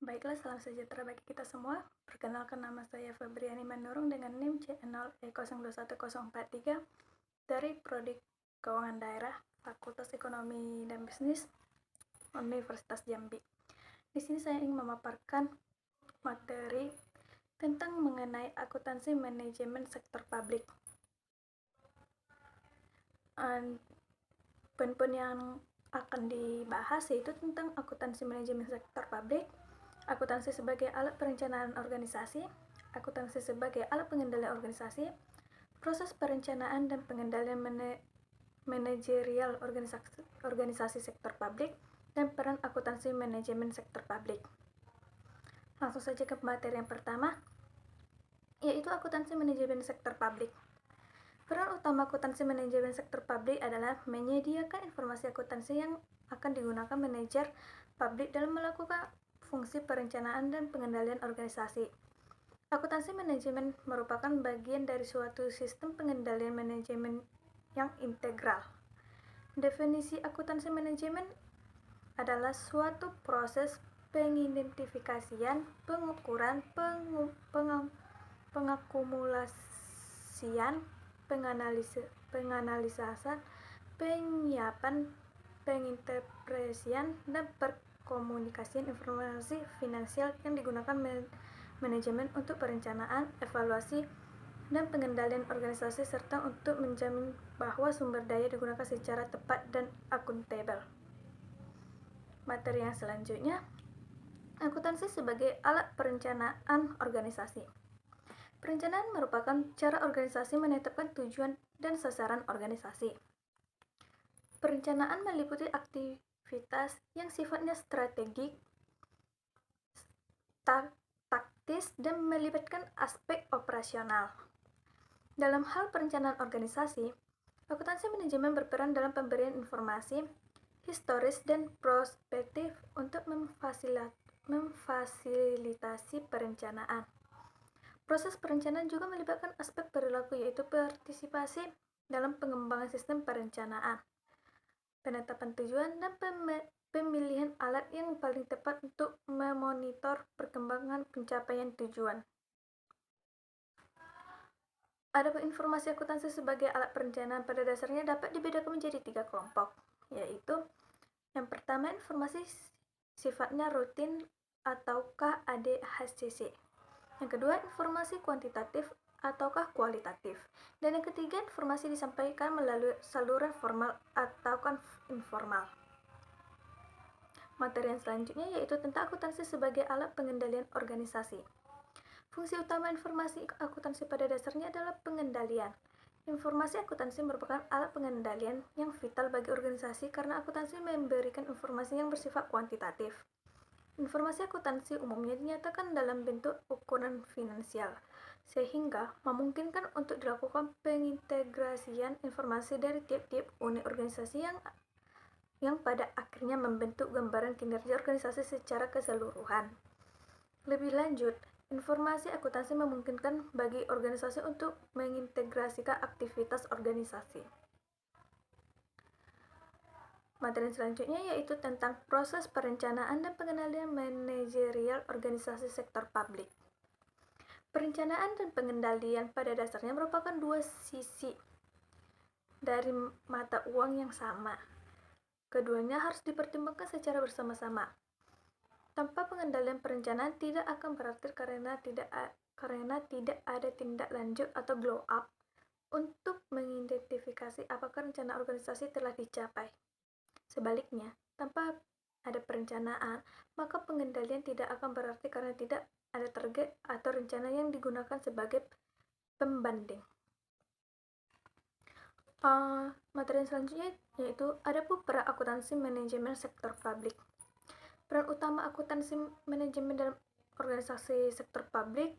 Baiklah, salam sejahtera bagi kita semua. Perkenalkan, nama saya Febriani Manurung dengan NIM C0E021043 dari Prodi Keuangan Daerah, Fakultas Ekonomi dan Bisnis, Universitas Jambi. Di sini saya ingin memaparkan materi tentang mengenai akuntansi manajemen sektor publik. Poin-poin yang akan dibahas yaitu tentang akuntansi manajemen sektor publik, akuntansi sebagai alat perencanaan organisasi, akuntansi sebagai alat pengendalian organisasi, proses perencanaan dan pengendalian manajerial organisasi sektor publik, dan peran akuntansi manajemen sektor publik. Langsung saja ke materi yang pertama, yaitu akuntansi manajemen sektor publik. Peran utama akuntansi manajemen sektor publik adalah menyediakan informasi akuntansi yang akan digunakan manajer publik dalam melakukan fungsi perencanaan dan pengendalian organisasi. Akuntansi manajemen merupakan bagian dari suatu sistem pengendalian manajemen yang integral. Definisi akuntansi manajemen adalah suatu proses pengidentifikasian, pengukuran, pengakumulasian, penganalisasan, penyiapan, penginterpretasian, dan perkomunikasian informasi finansial yang digunakan manajemen untuk perencanaan, evaluasi, dan pengendalian organisasi serta untuk menjamin bahwa sumber daya digunakan secara tepat dan akuntabel. Materi yang selanjutnya, akuntansi sebagai alat perencanaan organisasi. Perencanaan merupakan cara organisasi menetapkan tujuan dan sasaran organisasi. Perencanaan meliputi aktivitas yang sifatnya strategik, taktis, dan melibatkan aspek operasional. Dalam hal perencanaan organisasi, akuntansi manajemen berperan dalam pemberian informasi historis dan prospektif untuk memfasilitasi perencanaan. Proses perencanaan juga melibatkan aspek perilaku, yaitu partisipasi dalam pengembangan sistem perencanaan, penetapan tujuan, dan pemilihan alat yang paling tepat untuk memonitor perkembangan pencapaian tujuan. Adapun informasi akuntansi sebagai alat perencanaan pada dasarnya dapat dibedakan menjadi 3 kelompok, yaitu yang pertama, informasi sifatnya rutin ataukah ADHCC. Yang kedua, informasi kuantitatif ataukah kualitatif. Dan yang ketiga, informasi disampaikan melalui saluran formal ataukah informal. Materi yang selanjutnya yaitu tentang akuntansi sebagai alat pengendalian organisasi. Fungsi utama informasi akuntansi pada dasarnya adalah pengendalian. Informasi akuntansi merupakan alat pengendalian yang vital bagi organisasi karena akuntansi memberikan informasi yang bersifat kuantitatif. Informasi akuntansi umumnya dinyatakan dalam bentuk ukuran finansial, sehingga memungkinkan untuk dilakukan pengintegrasian informasi dari tiap-tiap unit organisasi yang pada akhirnya membentuk gambaran kinerja organisasi secara keseluruhan. Lebih lanjut, informasi akuntansi memungkinkan bagi organisasi untuk mengintegrasikan aktivitas organisasi. Materi selanjutnya yaitu tentang proses perencanaan dan pengendalian manajerial organisasi sektor publik. Perencanaan dan pengendalian pada dasarnya merupakan dua sisi dari mata uang yang sama. Keduanya harus dipertimbangkan secara bersama-sama. Tanpa pengendalian perencanaan tidak akan berarti karena tidak ada tindak lanjut atau glow up untuk mengidentifikasi apakah rencana organisasi telah dicapai. Sebaliknya, tanpa ada perencanaan, maka pengendalian tidak akan berarti karena tidak ada target atau rencana yang digunakan sebagai pembanding. Materi yang selanjutnya yaitu adapun peran akuntansi manajemen sektor publik. Peran utama akuntansi manajemen dalam organisasi sektor publik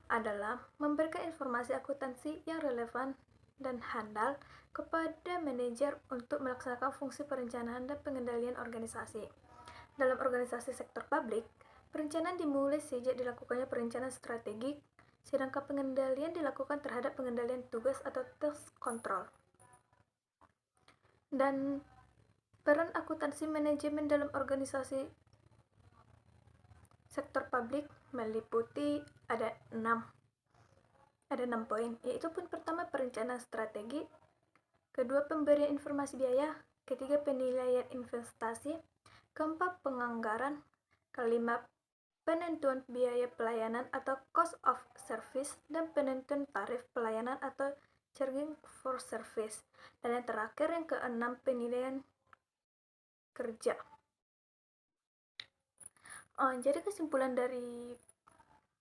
adalah memberikan informasi akuntansi yang relevan dan handal kepada manajer untuk melaksanakan fungsi perencanaan dan pengendalian organisasi. Dalam organisasi sektor publik, perencanaan dimulai sejak dilakukannya perencanaan strategik, sedangkan pengendalian dilakukan terhadap pengendalian tugas atau task control. Dan peran akuntansi manajemen dalam organisasi Sektor publik meliputi ada 6 poin, yaitu poin pertama perencanaan strategi, kedua pemberian informasi biaya, ketiga penilaian investasi, keempat penganggaran, kelima penentuan biaya pelayanan atau cost of service, dan penentuan tarif pelayanan atau charging for service, dan yang terakhir yang keenam penilaian kerja. Jadi kesimpulan dari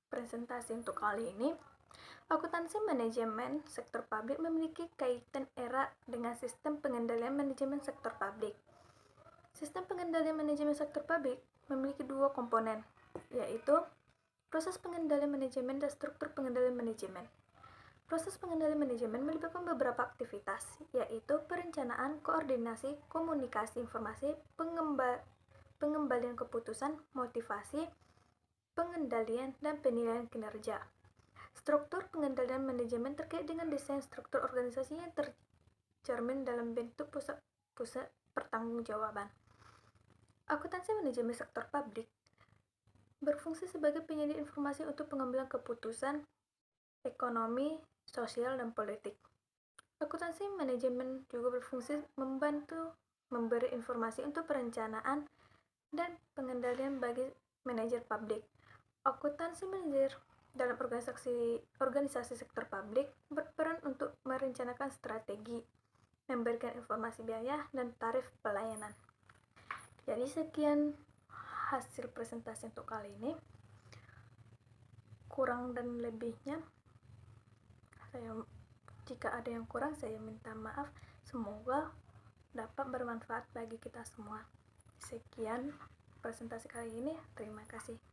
presentasi untuk kali ini, akuntansi manajemen sektor publik memiliki kaitan erat dengan sistem pengendalian manajemen sektor publik. Sistem pengendalian manajemen sektor publik memiliki dua komponen, yaitu proses pengendalian manajemen dan struktur pengendalian manajemen. Proses pengendalian manajemen melibatkan beberapa aktivitas, yaitu perencanaan, koordinasi, komunikasi informasi, pengembalian keputusan, motivasi, pengendalian, dan penilaian kinerja. Struktur pengendalian manajemen terkait dengan desain struktur organisasi yang tercermin dalam bentuk pusat pertanggungjawaban. Akuntansi manajemen sektor publik berfungsi sebagai penyedia informasi untuk pengambilan keputusan ekonomi, sosial, dan politik. Akuntansi manajemen juga berfungsi membantu memberi informasi untuk perencanaan dan pengendalian bagi manajer publik. Akuntansi manajer dalam organisasi sektor publik berperan untuk merencanakan strategi, memberikan informasi biaya, dan tarif pelayanan. Jadi sekian hasil presentasi untuk kali ini. Kurang dan lebihnya, jika ada yang kurang saya minta maaf. Semoga dapat bermanfaat bagi kita semua. Sekian presentasi kali ini. Terima kasih.